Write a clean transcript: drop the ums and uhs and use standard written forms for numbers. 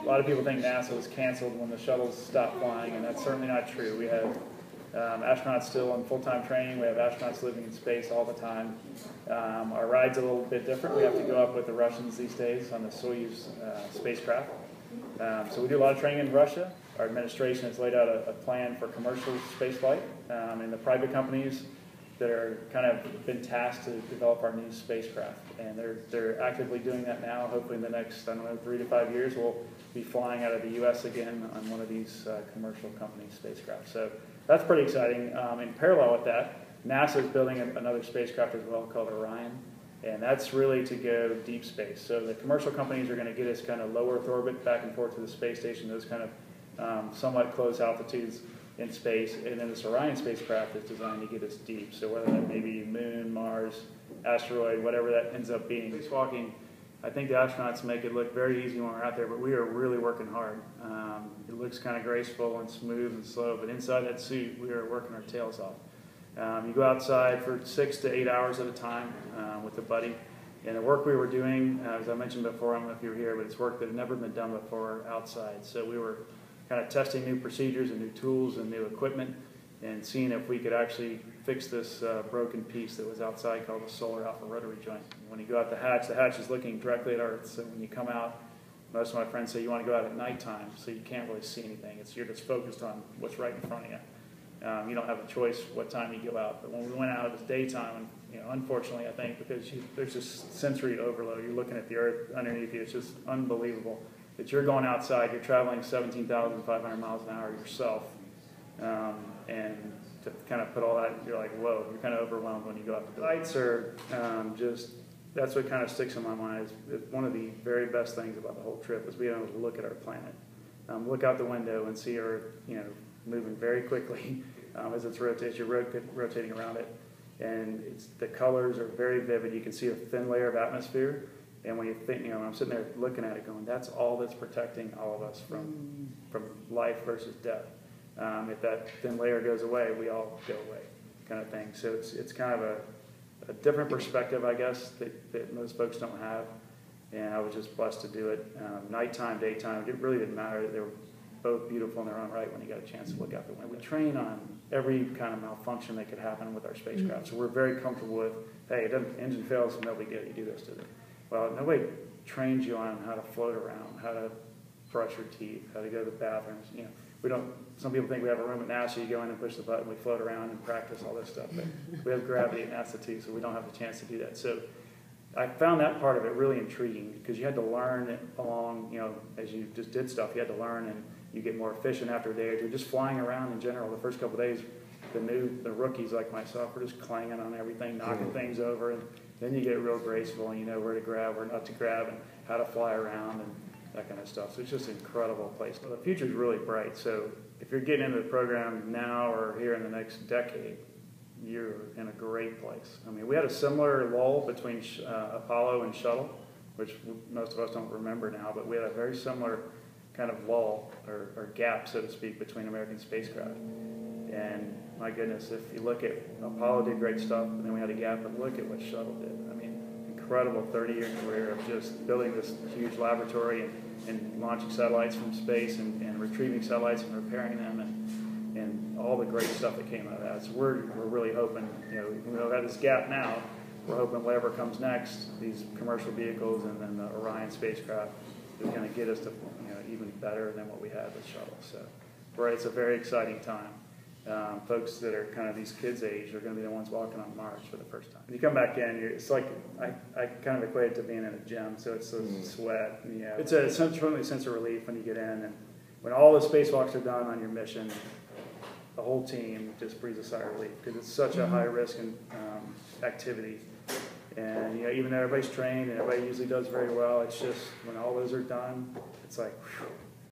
lot of people think NASA was canceled when the shuttles stopped flying, and that's certainly not true. We have astronauts still in full-time training. We have astronauts living in space all the time. Our ride's a little bit different. We have to go up with the Russians these days on the Soyuz spacecraft. So we do a lot of training in Russia. Our administration has laid out a plan for commercial spaceflight, and the private companies that are kind of been tasked to develop our new spacecraft. And they're actively doing that now. Hopefully in the next, I don't know, 3 to 5 years, we'll be flying out of the U.S. again on one of these commercial company spacecraft. So that's pretty exciting. In parallel with that, NASA is building another spacecraft as well called Orion. And that's really to go deep space. So the commercial companies are going to get us kind of low Earth orbit back and forth to the space station, those kind of somewhat close altitudes in space. And then this Orion spacecraft is designed to get us deep. So whether that may be Moon, Mars, asteroid, whatever that ends up being. Spacewalking, I think the astronauts make it look very easy when we're out there, but we are really working hard. It looks kind of graceful and smooth and slow, but inside that suit, we are working our tails off. You go outside for 6 to 8 hours at a time with a buddy. And the work we were doing, as I mentioned before, I don't know if you were here, but it's work that had never been done before outside. So we were kind of testing new procedures and new tools and new equipment and seeing if we could actually fix this broken piece that was outside called the solar alpha rotary joint. When you go out the hatch is looking directly at Earth. So when you come out, most of my friends say you want to go out at nighttime so you can't really see anything. You're just focused on what's right in front of you. You don't have a choice what time you go out. But when we went out, it was daytime. And, unfortunately, I think, because there's just sensory overload. You're looking at the Earth underneath you. It's just unbelievable that you're going outside. You're traveling 17,500 miles an hour yourself. And to kind of put all that, you're like, whoa, you're kind of overwhelmed when you go out. The lights are that's what kind of sticks in my mind. Is one of the very best things about the whole trip is being able to look at our planet. Look out the window and see Earth, moving very quickly as you're rotating around it. And the colors are very vivid. You can see a thin layer of atmosphere. And when you think, I'm sitting there looking at it going, that's all that's protecting all of us from life versus death. If that thin layer goes away, we all go away, kind of thing. So it's kind of a different perspective, I guess, that most folks don't have. And I was just blessed to do it. Nighttime, daytime, it really didn't matter. They were both beautiful in their own right when you got a chance to look out the window. We train on every kind of malfunction that could happen with our spacecraft. So we're very comfortable with, hey, engine fails, no big deal, you do this to it. Well, nobody trains you on how to float around, how to brush your teeth, how to go to the bathrooms. We don't. Some people think we have a room at NASA. You go in and push the button, we float around and practice all this stuff. But we have gravity at NASA too, so we don't have the chance to do that. So I found that part of it really intriguing because you had to learn it along, as you just did stuff. You had to learn, and you get more efficient after a day or two. Just flying around in general, the first couple of days, the rookies like myself were just clanging on everything, knocking things over, and then you get real graceful and you know where to grab, where not to grab, and how to fly around and that kind of stuff. So it's just an incredible place. Well, the future's really bright. So if you're getting into the program now or here in the next decade, you're in a great place. I mean, we had a similar lull between Apollo and Shuttle, which most of us don't remember now, but we had a very similar kind of lull or gap, so to speak, between American spacecraft. And my goodness, if you look at Apollo did great stuff, and then we had a gap, but look at what Shuttle did. I mean, incredible 30-year career of just building this huge laboratory and launching satellites from space and retrieving satellites and repairing them and all the great stuff that came out of that. So we're really hoping, even though that is gap now, we're hoping whatever comes next, these commercial vehicles and then the Orion spacecraft, is going to get us to even better than what we had with Shuttle. So it's a very exciting time. Folks that are kind of these kids' age are going to be the ones walking on Mars for the first time. When you come back in, it's like, I kind of equate it to being in a gym, so it's the sweat. It's certainly a sense of relief when you get in, and when all the spacewalks are done on your mission, the whole team just breathes a sigh of relief because it's such a high-risk activity. And even though everybody's trained and everybody usually does very well, it's just when all those are done, it's like, whew,